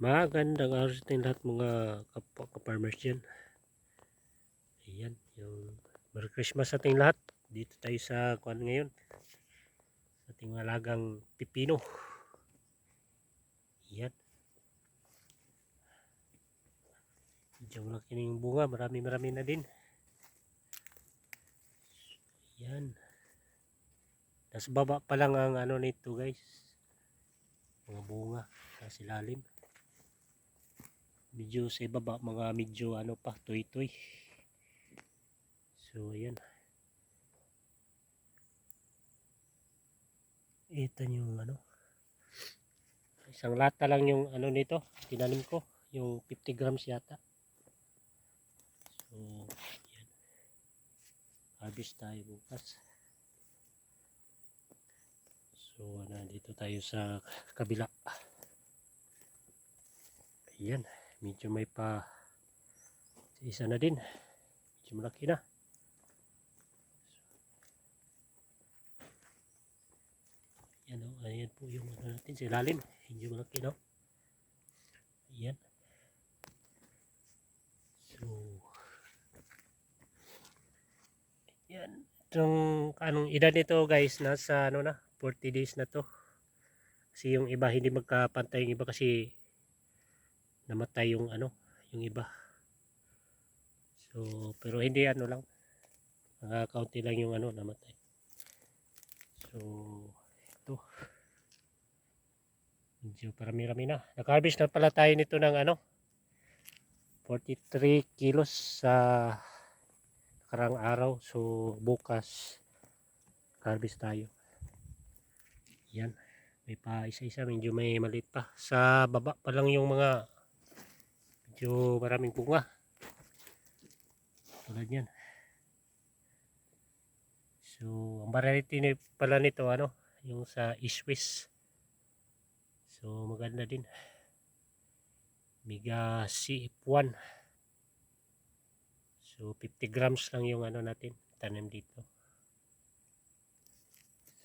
Magandang araw sa ating lahat mga kapwa ka-farmers dyan. Ayan, yung Merry Christmas sa ating lahat. Dito tayo sa kuan ngayon. Sa ating alagang pipino. Ayan. Medyo malaki na yung bunga. Marami na din. Ayan. Nasa baba pa lang ang ano nito guys. Mga bunga. Nasa ilalim. Medyo sa baba mga medyo ano pa, toy-toy. So ayan. Ito yung ano. Isang lata lang yung ano nito. Tinanim ko. Yung 50 grams yata. So ayan. Harvest tayo bukas. So dito tayo sa kabila. Ayan. Medyo may pa isa na din. Medyo malaki na. Ayan o. Ayan po yung ano natin sa ilalim. Medyo malaki na. Ayan. So ayan. Itong anong edad nito guys. Nasa ano na. 40 days na to. Kasi yung iba hindi magkapantay. Yung iba kasi namatay yung ano. Yung iba. So pero hindi ano lang. Kaunti lang yung ano namatay. So ito. Medyo parami-rami na. Nag-harvest na pala tayo nito ng ano 43 kilos sa nakarang araw. So bukas harvest tayo. Yan. May pa isa-isa. Medyo may maliit pa. Sa baba pa lang yung mga medyo maraming bunga. Tulad yan. So ang variety pala nito ano yung sa Iswis. So maganda din. Mega CF1. So 50 grams lang yung ano natin tanim dito.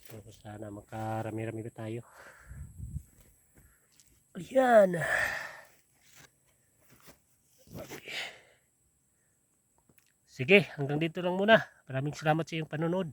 So sana makarami-rami pa tayo. Ayan. Sige, hanggang dito lang muna. Maraming salamat sa iyong panonood.